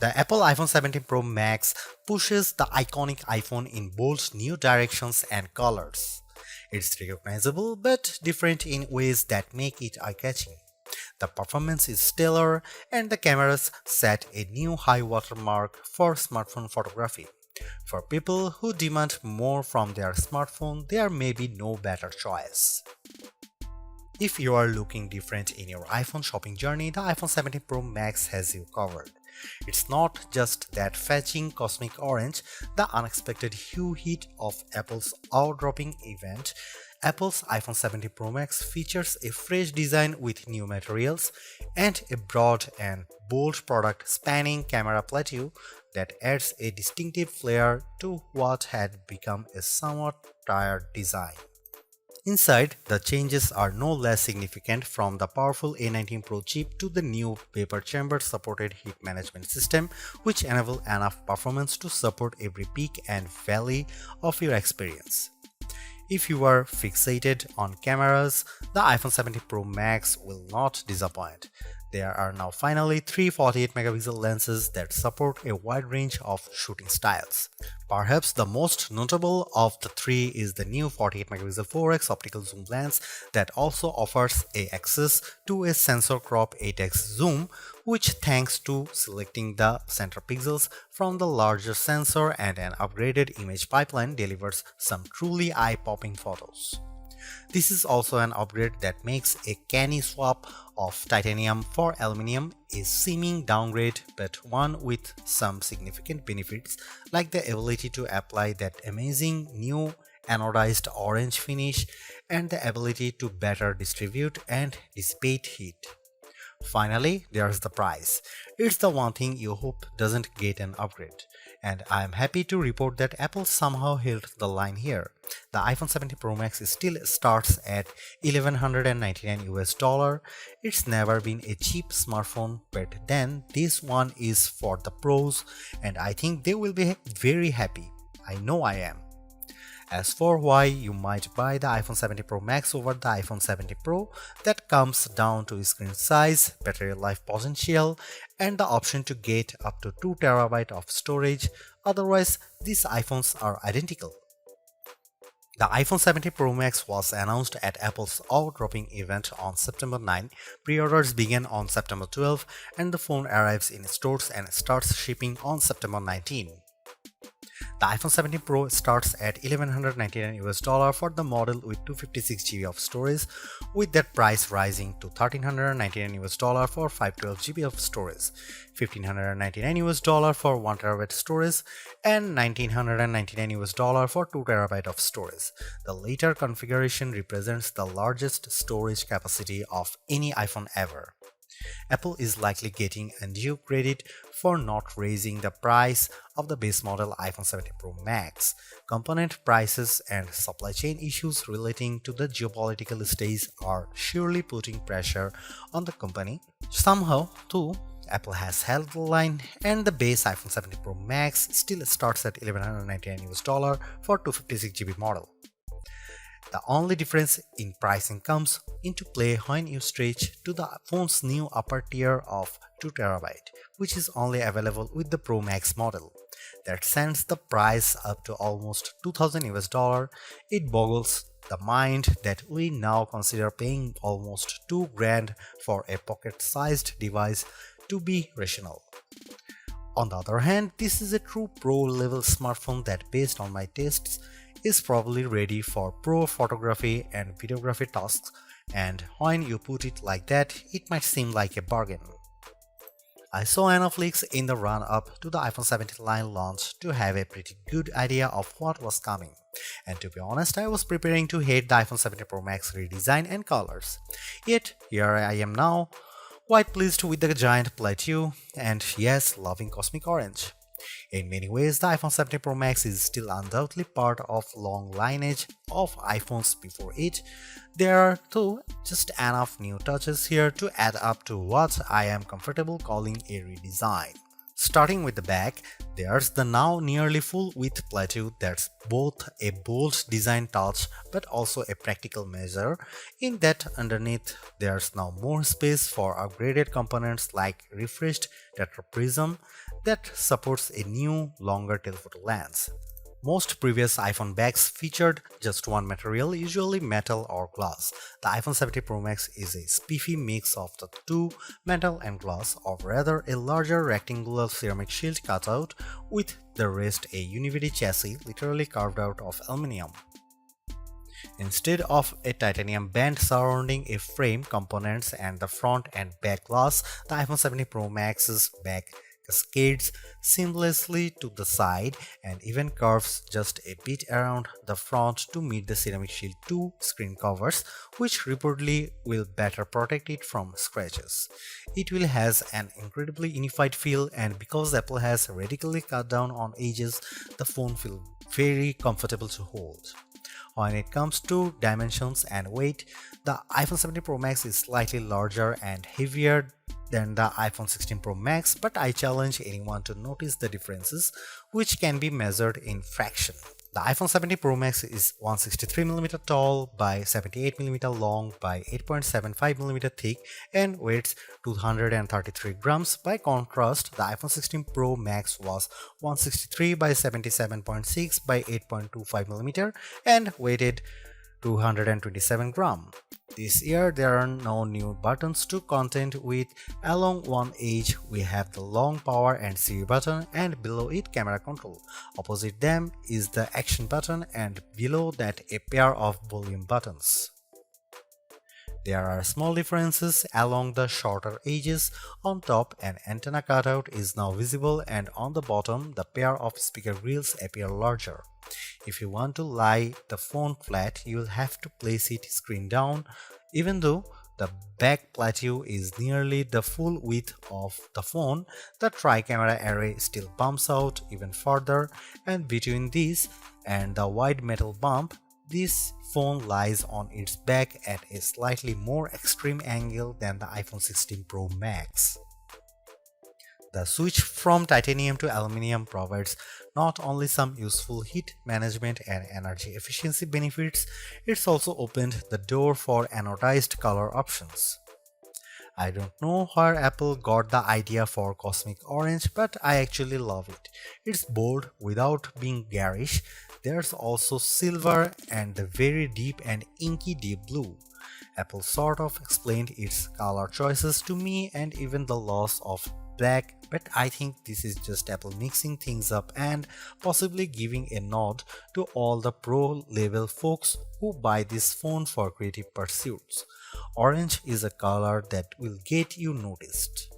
The Apple iPhone 17 Pro Max pushes the iconic iPhone in bold new directions and colors. It's recognizable but different in ways that make it eye-catching. The performance is stellar and the cameras set a new high watermark for smartphone photography. For people who demand more from their smartphone, there may be no better choice. If you are looking different in your iPhone shopping journey, the iPhone 17 Pro Max has you covered. It's not just that fetching cosmic orange, the unexpected hue hit of Apple's eye-dropping event. Apple's iPhone 17 Pro Max features a fresh design with new materials and a broad and bold product spanning camera plateau that adds a distinctive flair to what had become a somewhat tired design. Inside, the changes are no less significant, from the powerful A19 Pro chip to the new vapor chamber supported heat management system, which enable enough performance to support every peak and valley of your experience. If you are fixated on cameras, the iPhone 17 Pro Max will not disappoint. There are now finally three 48-megapixel lenses that support a wide range of shooting styles. Perhaps the most notable of the three is the new 48-megapixel 4x optical zoom lens that also offers access to a sensor crop 8x zoom, which, thanks to selecting the center pixels from the larger sensor and an upgraded image pipeline, delivers some truly eye-popping photos. This is also an upgrade that makes a canny swap of titanium for aluminum a seeming downgrade, but one with some significant benefits, like the ability to apply that amazing new anodized orange finish and the ability to better distribute and dissipate heat. Finally, there's the price. It's the one thing you hope doesn't get an upgrade. And I am happy to report that Apple somehow held the line here. The iPhone 17 Pro Max still starts at $1,199 US. It's never been a cheap smartphone, but then this one is for the pros, and I think they will be very happy. I know I am. As for why you might buy the iPhone 17 Pro Max over the iPhone 17 Pro, that comes down to screen size, battery life potential, and the option to get up to 2TB of storage. Otherwise, these iPhones are identical. The iPhone 17 Pro Max was announced at Apple's eye-dropping event on September 9. Pre-orders began on September 12, and the phone arrives in stores and starts shipping on September 19. The iPhone 17 Pro starts at $1,199 US for the model with 256GB of storage, with that price rising to $1,399 US for 512GB of storage, $1,599 US for 1TB storage, and $1,999 US for 2TB of storage. The later configuration represents the largest storage capacity of any iPhone ever. Apple is likely getting undue credit for not raising the price of the base model iPhone 17 Pro Max. Component prices and supply chain issues relating to the geopolitical stage are surely putting pressure on the company. Somehow, too, Apple has held the line, and the base iPhone 17 Pro Max still starts at $1,199 US for 256GB model. The only difference in pricing comes into play when you stretch to the phone's new upper tier of 2TB, which is only available with the Pro Max model. That sends the price up to almost $2,000 US. It boggles the mind that we now consider paying almost $2,000 for a pocket-sized device to be rational. On the other hand, this is a true pro-level smartphone that, based on my tastes, is probably ready for pro photography and videography tasks, and when you put it like that, it might seem like a bargain. I saw enough leaks in the run-up to the iPhone 17 line launch to have a pretty good idea of what was coming, and to be honest, I was preparing to hate the iPhone 17 Pro Max redesign and colors. Yet, here I am now, quite pleased with the giant plateau, and yes, loving cosmic orange. In many ways, the iPhone 17 Pro Max is still undoubtedly part of long lineage of iPhones before it. There are, though, just enough new touches here to add up to what I am comfortable calling a redesign. Starting with the back, there's the now nearly full-width plateau that's both a bold design touch but also a practical measure, in that underneath there's now more space for upgraded components like refreshed tetraprism, that supports a new, longer telephoto lens. Most previous iPhone bags featured just one material, usually metal or glass. The iPhone 70 Pro Max is a spiffy mix of the two, metal and glass, or rather a larger rectangular ceramic shield cutout with the rest a univity chassis literally carved out of aluminum. Instead of a titanium band surrounding a frame, components, and the front and back glass, the iPhone 70 Pro Max's back cascades seamlessly to the side and even curves just a bit around the front to meet the Ceramic Shield 2 screen covers, which reportedly will better protect it from scratches. It will has an incredibly unified feel, and because Apple has radically cut down on edges, the phone feels very comfortable to hold. When it comes to dimensions and weight, the iPhone 70 Pro Max is slightly larger and heavier than the iPhone 16 Pro Max, but I challenge anyone to notice the differences, which can be measured in fraction. The iPhone 70 Pro Max is 163mm tall by 78mm long by 8.75mm thick and weighs 233 grams. By contrast, the iPhone 16 Pro Max was 163 by 77.6 by 8.25mm and weighed 227 grams. This year there are no new buttons to contend with. Along one edge we have the long power and Siri button, and below it camera control. Opposite them is the action button, and below that a pair of volume buttons. There are small differences along the shorter edges. On top, an antenna cutout is now visible, and on the bottom, the pair of speaker grills appear larger. If you want to lie the phone flat, you'll have to place it screen down. Even though the back plateau is nearly the full width of the phone, the tri-camera array still bumps out even further, and between this and the wide metal bump, this phone lies on its back at a slightly more extreme angle than the iPhone 16 Pro Max. The switch from titanium to aluminum provides not only some useful heat management and energy efficiency benefits, it's also opened the door for anodized color options. I don't know where Apple got the idea for cosmic orange, but I actually love it. It's bold without being garish. There's also silver and the very deep and inky deep blue. Apple sort of explained its color choices to me and even the loss of black, but I think this is just Apple mixing things up and possibly giving a nod to all the pro level folks who buy this phone for creative pursuits. Orange is a color that will get you noticed.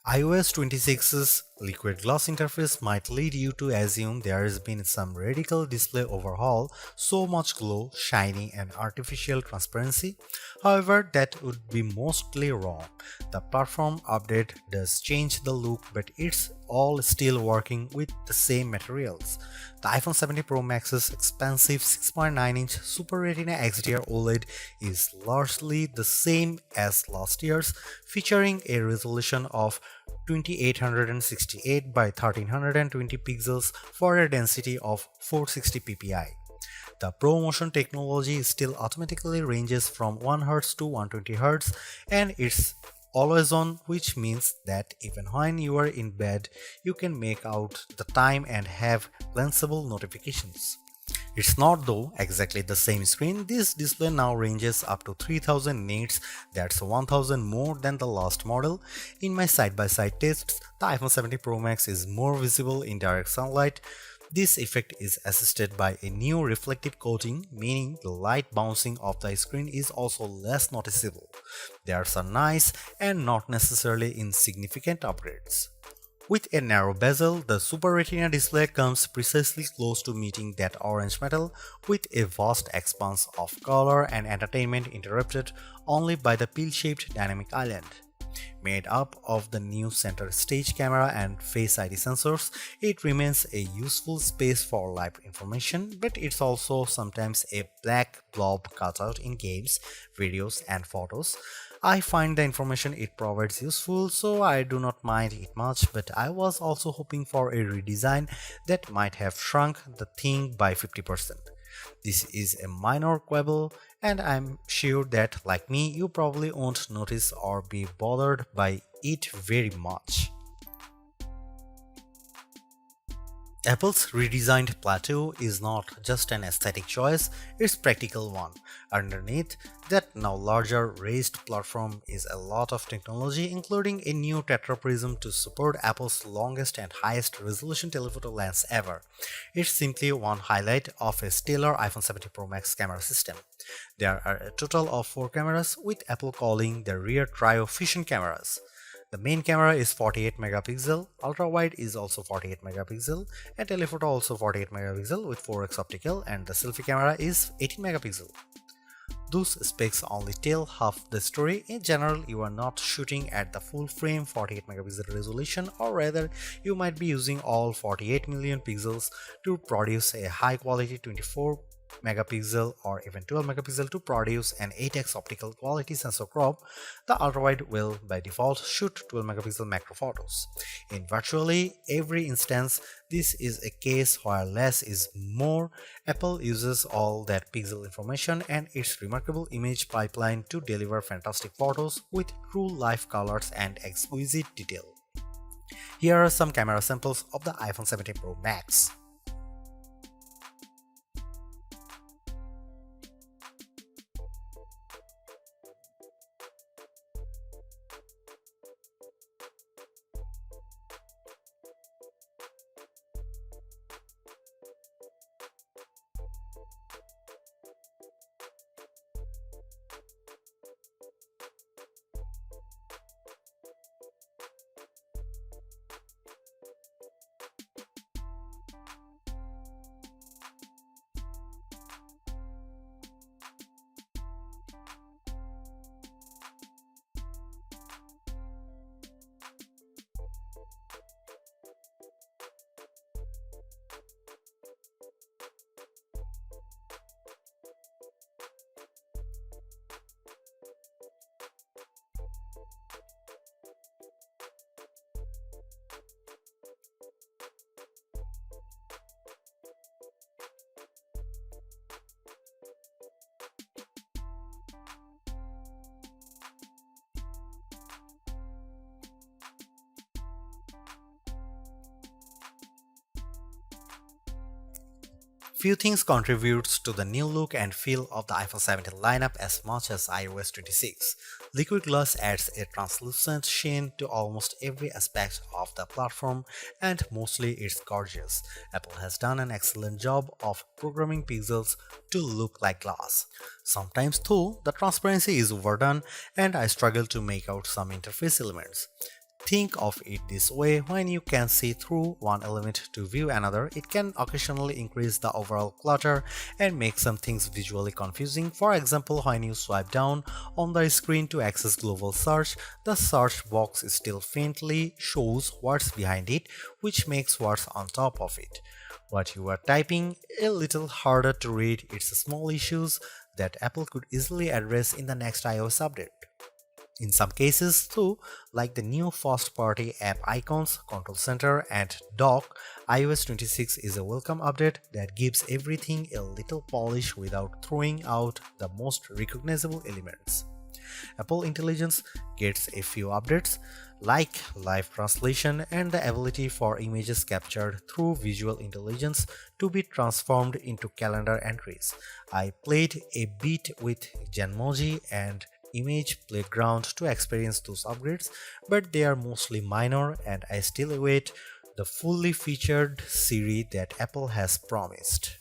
iOS 26's liquid glass interface might lead you to assume there has been some radical display overhaul, so much glow, shiny and artificial transparency. However, that would be mostly wrong. The platform update does change the look, but it's all still working with the same materials. The iPhone 70 Pro Max's expansive 6.9-inch Super Retina XDR OLED is largely the same as last year's, featuring a resolution of 2868 by 1320 pixels for a density of 460 ppi. The ProMotion technology still automatically ranges from 1 Hz to 120 Hz, and it's always on, which means that even when you are in bed, you can make out the time and have glanceable notifications. It's not though exactly the same screen. This display now ranges up to 3000 nits, that's 1000 more than the last model. In my side-by-side tests, the iPhone 70 Pro Max is more visible in direct sunlight. This effect is assisted by a new reflective coating, meaning the light bouncing off the screen is also less noticeable. There's a nice and not necessarily insignificant upgrades. With a narrow bezel, the Super Retina display comes precisely close to meeting that orange metal, with a vast expanse of color and entertainment interrupted only by the pill-shaped dynamic island. Made up of the new center stage camera and Face ID sensors, it remains a useful space for live information, but it's also sometimes a black blob cutout in games, videos, and photos. I find the information it provides useful, so I do not mind it much, but I was also hoping for a redesign that might have shrunk the thing by 50%. This is a minor quibble, and I'm sure that, like me, you probably won't notice or be bothered by it very much. Apple's redesigned plateau is not just an aesthetic choice, it's a practical one. Underneath that now larger raised platform is a lot of technology, including a new tetraprism to support Apple's longest and highest resolution telephoto lens ever. It's simply one highlight of a stellar iPhone 17 Pro Max camera system. There are a total of 4 cameras, with Apple calling the rear trio fusion cameras. The main camera is 48 megapixel, ultra wide is also 48 megapixel, and telephoto also 48 megapixel with 4x optical, and the selfie camera is 18 megapixel. Those specs only tell half the story. In general, you are not shooting at the full frame 48 megapixel resolution, or rather you might be using all 48 million pixels to produce a high quality 24 megapixel or even 12 megapixel to produce an 8x optical quality sensor crop. The ultrawide will by default shoot 12 megapixel macro photos. In virtually every instance, this is a case where less is more. Apple uses all that pixel information and its remarkable image pipeline to deliver fantastic photos with true life colors and exquisite detail. Here are some camera samples of the iPhone 17 Pro Max. Few things contributes to the new look and feel of the iPhone 17 lineup as much as iOS 26. Liquid glass adds a translucent sheen to almost every aspect of the platform, and mostly it's gorgeous. Apple has done an excellent job of programming pixels to look like glass. Sometimes though, the transparency is overdone and I struggle to make out some interface elements. Think of it this way: when you can see through one element to view another, it can occasionally increase the overall clutter and make some things visually confusing. For example, when you swipe down on the screen to access global search, the search box still faintly shows what's behind it, which makes what's on top of it. What you are typing a little harder to read. It's small issues that Apple could easily address in the next iOS update. In some cases too, like the new first-party app icons, control center, and dock, iOS 26 is a welcome update that gives everything a little polish without throwing out the most recognizable elements. Apple Intelligence gets a few updates, like live translation and the ability for images captured through visual intelligence to be transformed into calendar entries. I played a bit with Genmoji and Image Playground to experience those upgrades, but they are mostly minor and I still await the fully featured Siri that Apple has promised.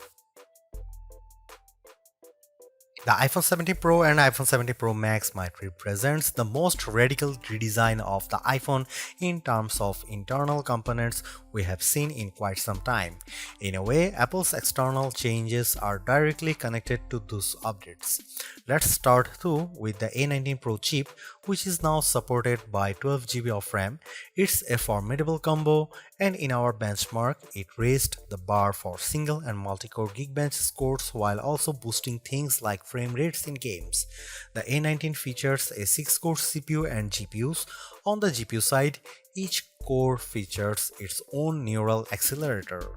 The iPhone 17 Pro and iPhone 17 Pro Max might represent the most radical redesign of the iPhone in terms of internal components we have seen in quite some time. In a way, Apple's external changes are directly connected to those updates. Let's start though with the A19 Pro chip, which is now supported by 12 GB of RAM. It's a formidable combo, and in our benchmark, it raised the bar for single and multi-core Geekbench scores while also boosting things like frame rates in games. The A19 features a 6-core CPU and GPUs. On the GPU side, each core features its own neural accelerator.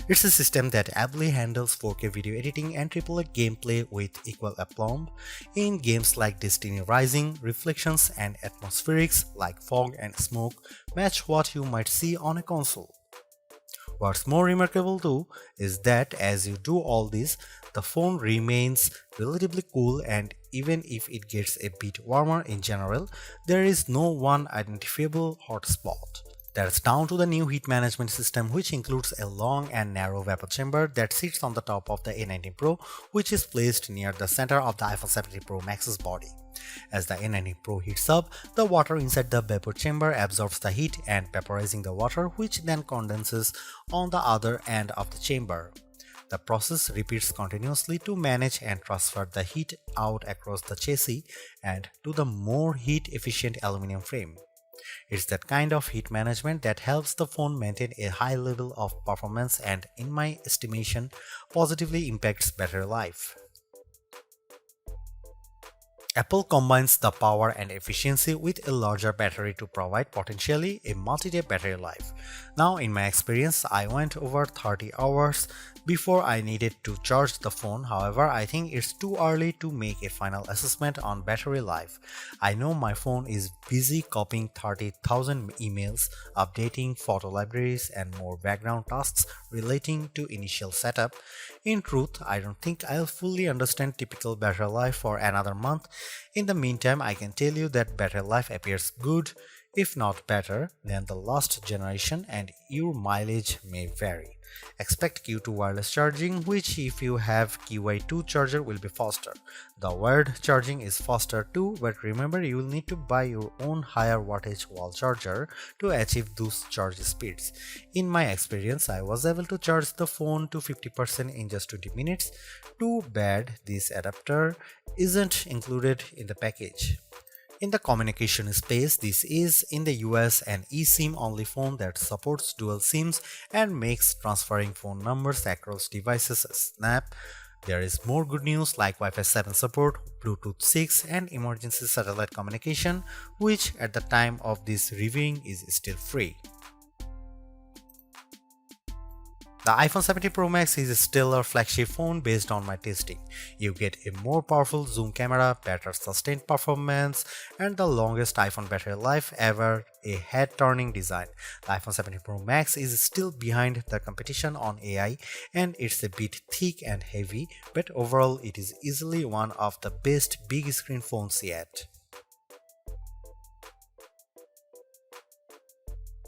It's a system that ably handles 4K video editing and AAA gameplay with equal aplomb in games like Destiny Rising. Reflections and atmospherics like fog and smoke match what you might see on a console. What's more remarkable too is that as you do all this, the phone remains relatively cool, and even if it gets a bit warmer in general, there is no one identifiable hotspot. That's down to the new heat management system, which includes a long and narrow vapor chamber that sits on the top of the A19 Pro, which is placed near the center of the iPhone 17 Pro Max's body. As the A19 Pro heats up, the water inside the vapor chamber absorbs the heat and vaporizing the water, which then condenses on the other end of the chamber. The process repeats continuously to manage and transfer the heat out across the chassis and to the more heat-efficient aluminum frame. It's that kind of heat management that helps the phone maintain a high level of performance and, in my estimation, positively impacts battery life. Apple combines the power and efficiency with a larger battery to provide potentially a multi-day battery life. Now, in my experience, I went over 30 hours before I needed to charge the phone. However, I think it's too early to make a final assessment on battery life. I know my phone is busy copying 30,000 emails, updating photo libraries, and more background tasks relating to initial setup. In truth, I don't think I'll fully understand typical battery life for another month. In the meantime, I can tell you that battery life appears good, if not better, than the last generation, and your mileage may vary. Expect Q2 wireless charging, which if you have QI2 charger will be faster. The wired charging is faster too, but remember you will need to buy your own higher wattage wall charger to achieve those charge speeds. In my experience, I was able to charge the phone to 50% in just 20 minutes. Too bad this adapter isn't included in the package. In the communication space, this is in the US an eSIM only phone that supports dual SIMs and makes transferring phone numbers across devices a snap. There is more good news like Wi-Fi 7 support, Bluetooth 6 and emergency satellite communication, which at the time of this reviewing is still free. The iPhone 17 Pro Max is a stellar flagship phone based on my testing. You get a more powerful zoom camera, better sustained performance, and the longest iPhone battery life ever, a head-turning design. The iPhone 17 Pro Max is still behind the competition on AI and it's a bit thick and heavy, but overall it is easily one of the best big screen phones yet.